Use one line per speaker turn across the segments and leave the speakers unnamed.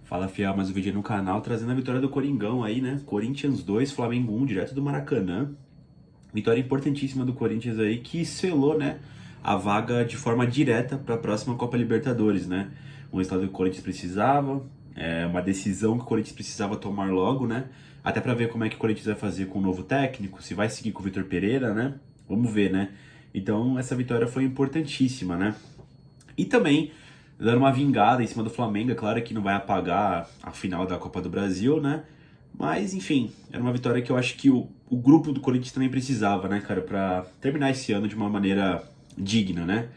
Fala, fiel, mais um vídeo aí no canal, trazendo a vitória do Coringão aí, né? Corinthians 2, Flamengo 1, direto do Maracanã. Vitória importantíssima do Corinthians aí, que selou, né, a vaga de forma direta para a próxima Copa Libertadores, né? Um resultado que o Corinthians precisava, uma decisão que o Corinthians precisava tomar logo, né? Até para ver como é que o Corinthians vai fazer com o novo técnico, se vai seguir com o Vitor Pereira, né? Vamos ver, né? Então, essa vitória foi importantíssima, né? E também dando uma vingada em cima do Flamengo. É claro que não vai apagar a final da Copa do Brasil, né? Mas, enfim, era uma vitória que eu acho que o grupo do Corinthians também precisava, né, cara, pra terminar esse ano de uma maneira digna, né?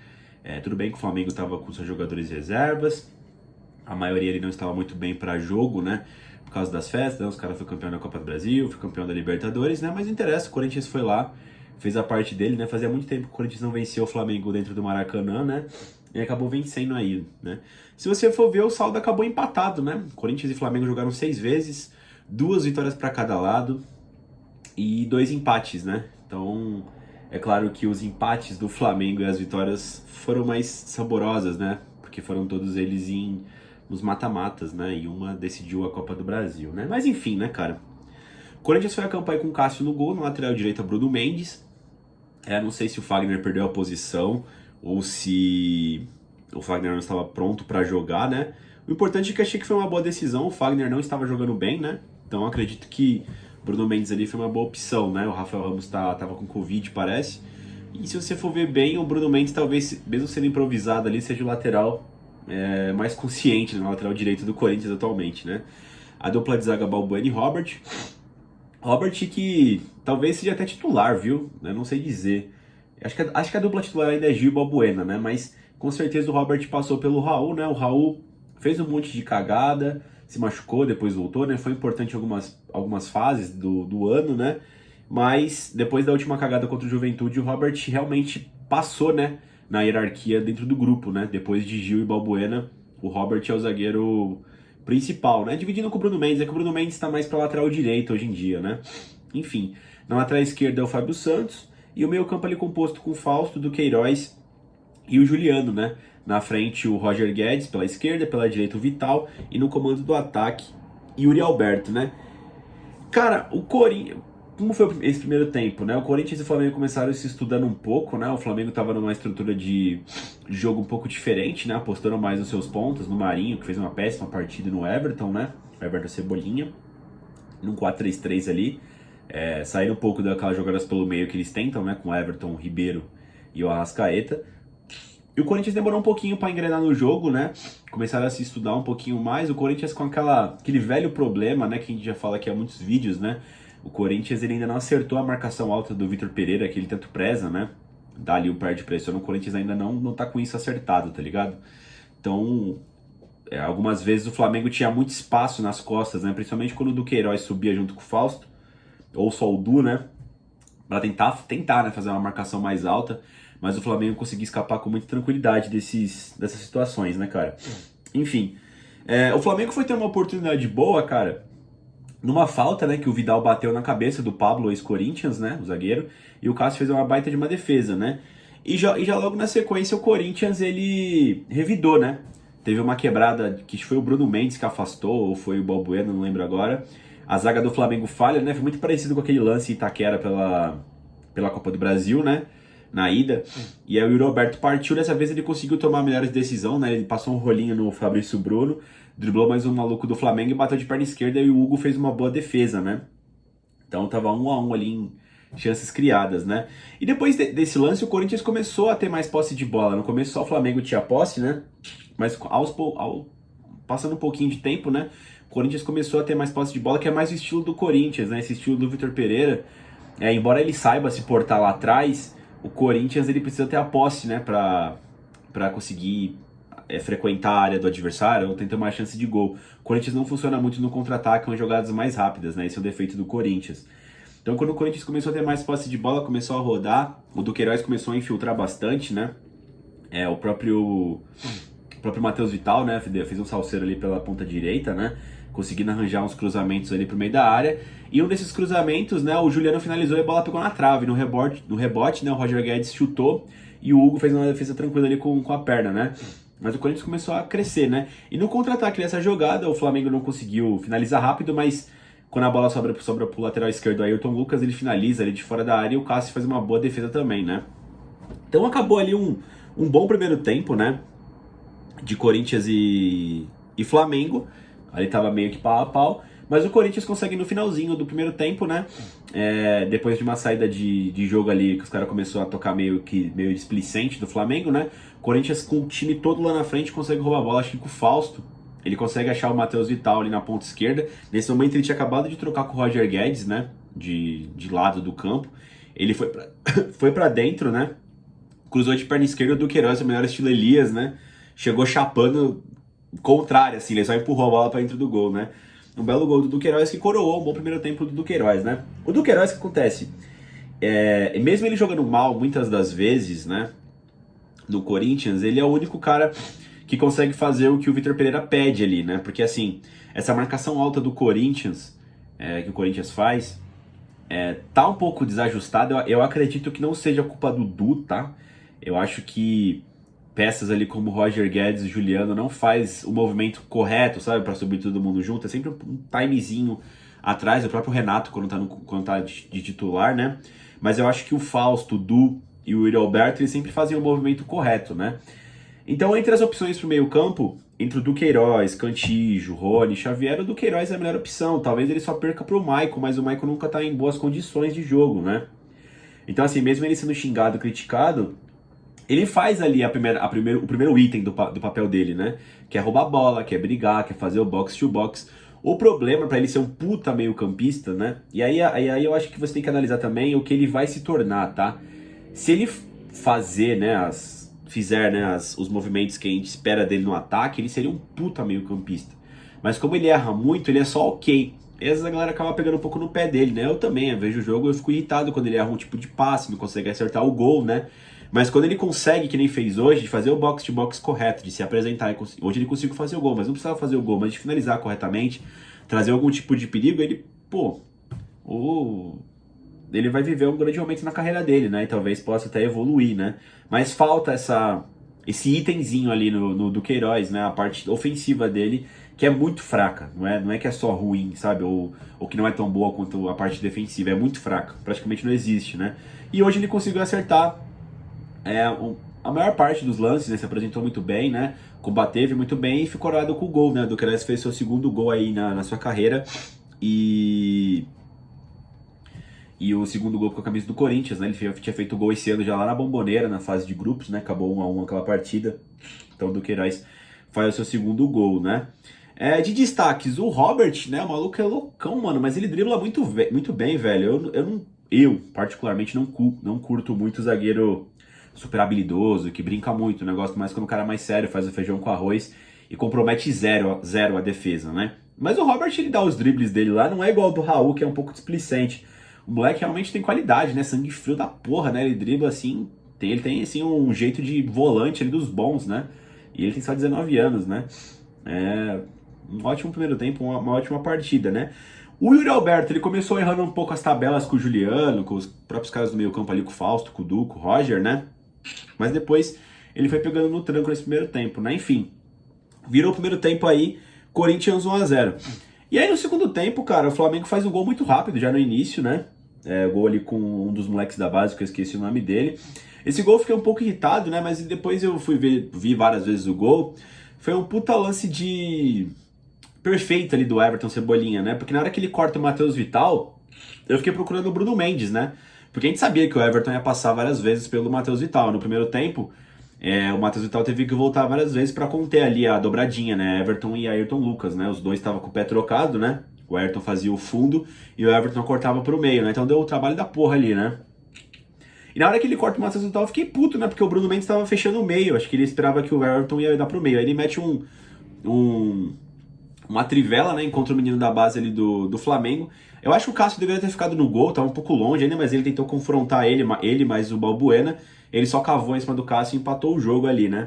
Tudo bem que o Flamengo tava com seus jogadores reservas, a maioria ele não estava muito bem para jogo, né? Por causa das festas, né? Os caras foram campeão da Copa do Brasil, foi campeão da Libertadores, né? Mas não interessa, o Corinthians foi lá, fez a parte dele, né? Fazia muito tempo que o Corinthians não venceu o Flamengo dentro do Maracanã, né? E acabou vencendo aí, né? Se você for ver, o saldo acabou empatado, né? Corinthians e Flamengo jogaram 6 vezes, 2 vitórias para cada lado e 2 empates, né? Então, é claro que os empates do Flamengo e as vitórias foram mais saborosas, né? Porque foram todos eles nos mata-matas, né? E uma decidiu a Copa do Brasil, né? Mas enfim, né, cara? O Corinthians foi a campanha com o Cássio no gol, no lateral direito Bruno Mendes. Não sei se o Fagner perdeu a posição ou se o Fagner não estava pronto para jogar, né? O importante é que achei que foi uma boa decisão. O Fagner não estava jogando bem, né? Então acredito que Bruno Mendes ali foi uma boa opção, né? O Rafael Ramos tava com Covid, parece. E se você for ver bem, o Bruno Mendes talvez, mesmo sendo improvisado ali, seja o lateral mais consciente, né? O lateral direito do Corinthians atualmente, né? A dupla de zaga Balbuena e Robert. Robert que talvez seja até titular, viu? Eu não sei dizer. Acho que a dupla titular ainda é Gil e Balbuena, né? Mas com certeza o Robert passou pelo Raul, né? O Raul fez um monte de cagada, se machucou, depois voltou, né? Foi importante em algumas fases do ano, né? Mas depois da última cagada contra o Juventude, o Robert realmente passou, né? Na hierarquia dentro do grupo, né? Depois de Gil e Balbuena, o Robert é o zagueiro principal, né? Dividindo com o Bruno Mendes, é que o Bruno Mendes está mais para lateral direito hoje em dia, né? Enfim, na lateral esquerda é o Fábio Santos e o meio campo ali composto com o Fausto, do Queiroz e o Juliano, né? Na frente o Roger Guedes pela esquerda, pela direita o Vital e no comando do ataque Yuri Alberto, né? Cara, o Corinthians, como foi esse primeiro tempo, né? O Corinthians e o Flamengo começaram se estudando um pouco, né? O Flamengo estava numa estrutura de jogo um pouco diferente, né? Apostando mais nos seus pontos, no Marinho, que fez uma péssima partida, e no Everton, né? O Everton Cebolinha, num 4-3-3 ali. Saíram um pouco daquelas jogadas pelo meio que eles tentam, né? Com o Everton, o Ribeiro e o Arrascaeta. E o Corinthians demorou um pouquinho para engrenar no jogo, né? Começaram a se estudar um pouquinho mais. O Corinthians com aquele velho problema, né? Que a gente já fala aqui há muitos vídeos, né? O Corinthians ele ainda não acertou a marcação alta do Vitor Pereira, que ele tanto preza, né? Dá ali o pé de pressão. O Corinthians ainda não tá com isso acertado, tá ligado? Então, algumas vezes o Flamengo tinha muito espaço nas costas, né? Principalmente quando o Duqueiroz subia junto com o Fausto, ou só o Du, né? Pra tentar, né? Fazer uma marcação mais alta. Mas o Flamengo conseguiu escapar com muita tranquilidade dessas situações, né, cara? Enfim, o Flamengo foi ter uma oportunidade boa, cara, numa falta, né, que o Vidal bateu na cabeça do Pablo, ex-Corinthians, né, o zagueiro, e o Cássio fez uma baita de uma defesa, né? E já logo na sequência o Corinthians, ele revidou, né? Teve uma quebrada, que foi o Bruno Mendes que afastou, ou foi o Balbuena, não lembro agora. A zaga do Flamengo falha, né? Foi muito parecido com aquele lance em Itaquera pela Copa do Brasil, né? Na ida. E aí o Yuri Alberto partiu, dessa vez ele conseguiu tomar melhores decisões, né? Ele passou um rolinho no Fabrício Bruno, driblou mais um maluco do Flamengo e bateu de perna esquerda e o Hugo fez uma boa defesa, né? Então tava 1-1 ali em chances criadas, né? E depois desse lance o Corinthians começou a ter mais posse de bola. No começo só o Flamengo tinha posse, né? Mas passando um pouquinho de tempo, né? O Corinthians começou a ter mais posse de bola, que é mais o estilo do Corinthians, né? Esse estilo do Vitor Pereira. Embora ele saiba se portar lá atrás, o Corinthians ele precisa ter a posse, né, para conseguir frequentar a área do adversário ou tentar uma chance de gol. O Corinthians não funciona muito no contra-ataque com jogadas mais rápidas, né? Esse é o defeito do Corinthians. Então quando o Corinthians começou a ter mais posse de bola, começou a rodar, o Duqueiroz começou a infiltrar bastante, né? O próprio Matheus Vital, né, fez um salseiro ali pela ponta direita, né? Conseguindo arranjar uns cruzamentos ali pro meio da área. E um desses cruzamentos, né, o Juliano finalizou e a bola pegou na trave. No rebote, né, o Roger Guedes chutou e o Hugo fez uma defesa tranquila ali com a perna, né? Mas o Corinthians começou a crescer, né? E no contra-ataque dessa jogada, o Flamengo não conseguiu finalizar rápido, mas quando a bola sobra pro lateral esquerdo, aí o Ayrton Lucas, ele finaliza ali de fora da área e o Cássio faz uma boa defesa também, né? Então acabou ali um bom primeiro tempo, né? De Corinthians e Flamengo. Ali tava meio que pau a pau. Mas o Corinthians consegue no finalzinho do primeiro tempo, né? Depois de uma saída de jogo ali, que os caras começaram a tocar meio displicente do Flamengo, né? O Corinthians com o time todo lá na frente consegue roubar a bola, acho que com o Fausto. Ele consegue achar o Matheus Vital ali na ponta esquerda. Nesse momento ele tinha acabado de trocar com o Roger Guedes, né? De lado do campo. Ele foi pra dentro, né? Cruzou de perna esquerda do Queiroz, o melhor estilo Elias, né? Chegou chapando contrário, assim, ele só empurrou a bola pra dentro do gol, né? Um belo gol do Duqueiroz que coroou um bom primeiro tempo do Duqueiroz, né? O Duqueiroz, o que acontece? Mesmo ele jogando mal muitas das vezes, né? No Corinthians, ele é o único cara que consegue fazer o que o Vitor Pereira pede ali, né? Porque, assim, essa marcação alta do Corinthians, que o Corinthians faz, tá um pouco desajustada. Eu acredito que não seja culpa do Du, tá? Eu acho que peças ali como Roger Guedes e Juliano não faz o movimento correto, sabe? Pra subir todo mundo junto. É sempre um timezinho atrás. O próprio Renato, quando tá de titular, né? Mas eu acho que o Fausto, o Du e o Yuri Alberto, eles sempre fazem o movimento correto, né? Então, entre as opções pro meio campo, entre o Duqueiroz, Cantijo, Rony, Xavier, o Duqueiroz é a melhor opção. Talvez ele só perca pro Maicon, mas o Maicon nunca tá em boas condições de jogo, né? Então, assim, mesmo ele sendo xingado, criticado, ele faz ali o primeiro item do papel dele, né? Que é roubar a bola, que é brigar, que é fazer o box to box. O problema para ele ser um puta meio campista, né? E aí eu acho que você tem que analisar também o que ele vai se tornar, tá? Se ele fizer os movimentos que a gente espera dele no ataque, ele seria um puta meio campista. Mas como ele erra muito, ele é só ok. E às vezes a galera acaba pegando um pouco no pé dele, né? Eu também, eu vejo o jogo, eu fico irritado quando ele erra um tipo de passe, não consegue acertar o gol, né? Mas quando ele consegue, que nem fez hoje, de fazer o box-to-box correto, de se apresentar, hoje ele conseguiu fazer o gol, mas não precisava fazer o gol, mas de finalizar corretamente, trazer algum tipo de perigo, ele, ele vai viver um grande momento na carreira dele, né? E talvez possa até evoluir, né? Mas falta esse itemzinho ali no Duqueiroz, né? A parte ofensiva dele, que é muito fraca, não é que é só ruim, sabe? Ou que não é tão boa quanto a parte defensiva, é muito fraca, praticamente não existe, né? E hoje ele conseguiu acertar a maior parte dos lances, né, se apresentou muito bem, né, combateve muito bem e ficou coroado com o gol, né, o Duqueiroz fez seu segundo gol aí na sua carreira e o segundo gol com a camisa do Corinthians, né, ele tinha feito gol esse ano já lá na Bombonera, na fase de grupos, né, acabou 1-1 aquela partida, então o Duqueiroz faz o seu segundo gol, né. De destaques, o Robert, né, o maluco é loucão, mano, mas ele dribla muito bem, velho, eu particularmente não curto muito o zagueiro super habilidoso, que brinca muito, né? Gosto mais quando o cara é mais sério, faz o feijão com arroz e compromete zero a defesa, né? Mas o Robert, ele dá os dribles dele lá, não é igual ao do Raul, que é um pouco displicente. O moleque realmente tem qualidade, né? Sangue frio da porra, né? Ele dribla assim, ele tem assim um jeito de volante ali dos bons, né? E ele tem só 19 anos, né? Um ótimo primeiro tempo, uma ótima partida, né? O Yuri Alberto, ele começou errando um pouco as tabelas com o Juliano, com os próprios caras do meio campo ali, com o Fausto, com o Du, com o Roger, né? Mas depois ele foi pegando no tranco nesse primeiro tempo, né? Enfim, virou o primeiro tempo aí, Corinthians 1-0. E aí no segundo tempo, cara, o Flamengo faz um gol muito rápido, já no início, né? Gol ali com um dos moleques da base, que eu esqueci o nome dele. Esse gol eu fiquei um pouco irritado, né? Mas depois eu vi várias vezes o gol. Foi um puta lance perfeito ali do Everton Cebolinha, né? Porque na hora que ele corta o Matheus Vital, eu fiquei procurando o Bruno Mendes, né? Porque a gente sabia que o Everton ia passar várias vezes pelo Matheus Vital. No primeiro tempo, o Matheus Vital teve que voltar várias vezes para conter ali a dobradinha, né? Everton e Ayrton Lucas, né? Os dois estavam com o pé trocado, né? O Ayrton fazia o fundo e o Everton cortava pro meio, né? Então deu o trabalho da porra ali, né? E na hora que ele corta o Matheus Vital, eu fiquei puto, né? Porque o Bruno Mendes estava fechando o meio. Acho que ele esperava que o Everton ia dar pro meio. Aí ele mete uma trivela, né? Encontra o menino da base ali do Flamengo. Eu acho que o Cássio deveria ter ficado no gol, tava um pouco longe ainda, mas ele tentou confrontar ele mais o Balbuena. Ele só cavou em cima do Cássio e empatou o jogo ali, né?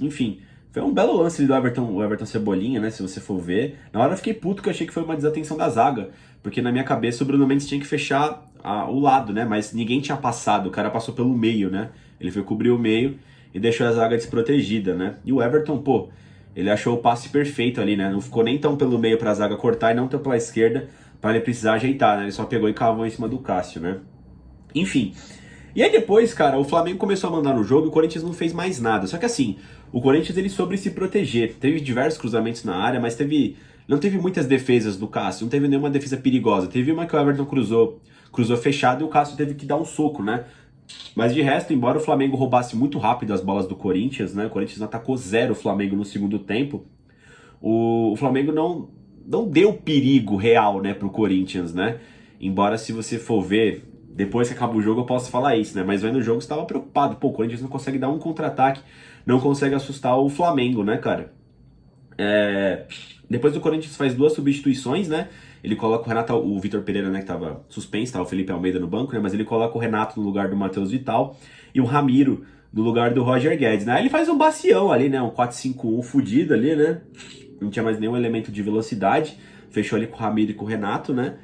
Enfim, foi um belo lance do Everton Cebolinha, né? Se você for ver. Na hora eu fiquei puto que eu achei que foi uma desatenção da zaga. Porque na minha cabeça o Bruno Mendes tinha que fechar o lado, né? Mas ninguém tinha passado, o cara passou pelo meio, né? Ele foi cobrir o meio e deixou a zaga desprotegida, né? E o Everton, pô, ele achou o passe perfeito ali, né? Não ficou nem tão pelo meio pra zaga cortar e não tão pela esquerda para ele precisar ajeitar, né? Ele só pegou e cavou em cima do Cássio, né? Enfim. E aí depois, cara, o Flamengo começou a mandar no jogo e o Corinthians não fez mais nada. Só que assim, o Corinthians ele soube se proteger. Teve diversos cruzamentos na área, mas não teve muitas defesas do Cássio, não teve nenhuma defesa perigosa. Teve uma que o Everton cruzou fechado e o Cássio teve que dar um soco, né? Mas de resto, embora o Flamengo roubasse muito rápido as bolas do Corinthians, né? O Corinthians atacou zero o Flamengo no segundo tempo. O Flamengo não deu perigo real, né, pro Corinthians, né? Embora se você for ver, depois que acaba o jogo eu posso falar isso, né? Mas vendo o jogo você estava preocupado. Pô, o Corinthians não consegue dar um contra-ataque, não consegue assustar o Flamengo, né, cara? Depois o Corinthians faz duas substituições, né? Ele coloca o Renato, o Vitor Pereira, né, que tava suspenso, tava o Felipe Almeida no banco, né? Mas ele coloca o Renato no lugar do Matheus Vital e o Ramiro no lugar do Roger Guedes, né? Aí ele faz um bacião ali, né? Um 4-5-1 fudido ali, né? Não tinha mais nenhum elemento de velocidade. Fechou ali com o Ramiro e com o Renato, né?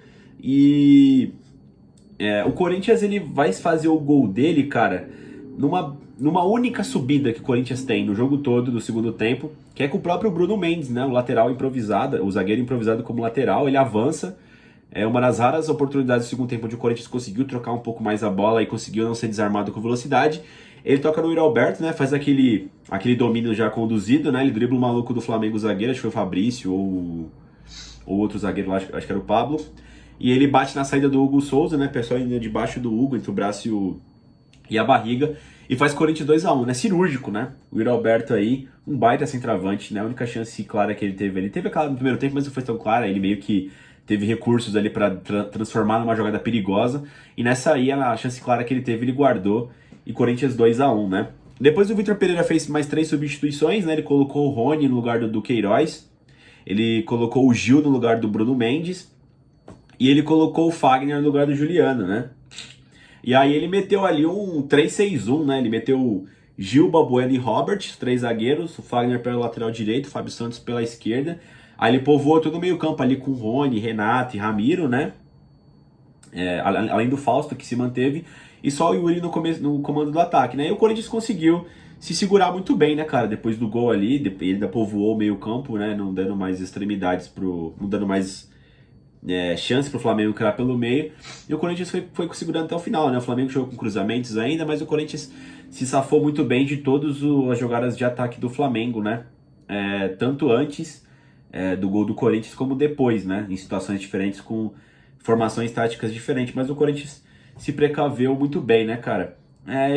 E o Corinthians ele vai fazer o gol dele, cara, numa única subida que o Corinthians tem no jogo todo do segundo tempo, que é com o próprio Bruno Mendes, né? O lateral improvisado, o zagueiro improvisado como lateral, ele avança. É uma das raras oportunidades do segundo tempo onde o Corinthians conseguiu trocar um pouco mais a bola e conseguiu não ser desarmado com velocidade. Ele toca no Yuri Alberto, né? Faz aquele domínio já conduzido, né? Ele dribla o maluco do Flamengo, o zagueiro, acho que foi o Fabrício ou outro zagueiro lá, acho que era o Pablo. E ele bate na saída do Hugo Souza, né? Pessoal indo debaixo do Hugo, entre o braço e a barriga. E faz Corinthians 2-1, né? Cirúrgico, né? O Yuri Alberto aí, um baita centroavante, né? A única chance clara que ele teve ali. Teve aquela no primeiro tempo, mas não foi tão clara. Ele meio que teve recursos ali para transformar numa jogada perigosa. E nessa aí, a chance clara que ele teve, ele guardou. E Corinthians 2-1, né? Depois o Vitor Pereira fez mais 3 substituições, né? Ele colocou o Rony no lugar do Duqueiroz. Ele colocou o Gil no lugar do Bruno Mendes. E ele colocou o Fagner no lugar do Juliano, né? E aí ele meteu ali um 3-6-1, né? Ele meteu Gil, Balbuena e Robert, os 3 zagueiros, o Fagner pela lateral direito, o Fábio Santos pela esquerda. Aí ele povoou todo o meio campo ali com Rony, Renato e Ramiro, né? Além do Fausto, que se manteve, e só o Yuri no comando do ataque, né? E o Corinthians conseguiu se segurar muito bem, né, cara? Depois do gol ali, ele ainda povoou o meio campo, né? Não dando mais extremidades não dando mais chance pro Flamengo criar pelo meio, e o Corinthians foi segurando até o final, né? O Flamengo jogou com cruzamentos ainda, mas o Corinthians se safou muito bem de todas as jogadas de ataque do Flamengo, né? Tanto antes do gol do Corinthians como depois, né? Em situações diferentes, com formações táticas diferentes, mas o Corinthians se precaveu muito bem, né, cara?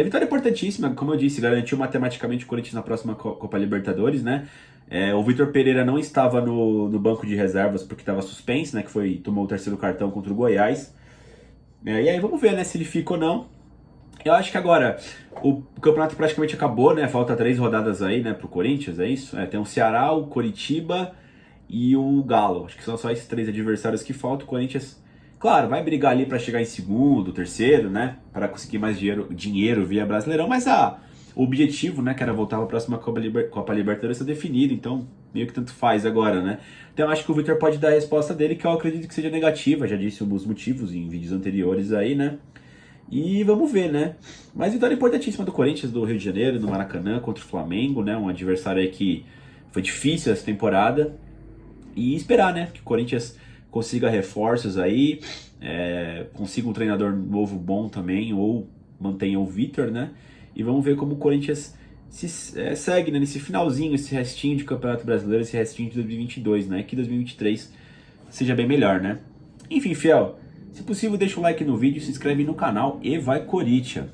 Vitória importantíssima, como eu disse, garantiu matematicamente o Corinthians na próxima Copa Libertadores, né? O Vitor Pereira não estava no banco de reservas porque estava suspenso, né? Tomou o terceiro cartão contra o Goiás. E aí vamos ver, né, se ele fica ou não. Eu acho que agora o campeonato praticamente acabou, né? Falta 3 rodadas aí, né, pro Corinthians, é isso? Tem o Ceará, o Coritiba e o Galo. Acho que são só esses 3 adversários que faltam. O Corinthians, claro, vai brigar ali para chegar em segundo, terceiro, né? Para conseguir mais dinheiro via Brasileirão, mas o objetivo, né, que era voltar para a próxima Copa Libertadores, está definido, então meio que tanto faz agora, né? Então eu acho que o Vitor pode dar a resposta dele, que eu acredito que seja negativa, já disse os motivos em vídeos anteriores aí, né? E vamos ver, né? Mas vitória importantíssima do Corinthians, do Rio de Janeiro, no Maracanã, contra o Flamengo, né? Um adversário aí que foi difícil essa temporada. E esperar, né? Que o Corinthians consiga reforços aí, consiga um treinador novo bom também, ou mantenha o Vitor, né? E vamos ver como o Corinthians segue, né, nesse finalzinho, esse restinho de Campeonato Brasileiro, esse restinho de 2022, né? Que 2023 seja bem melhor, né? Enfim, fiel, se possível deixa um like no vídeo, se inscreve no canal e vai Corinthians!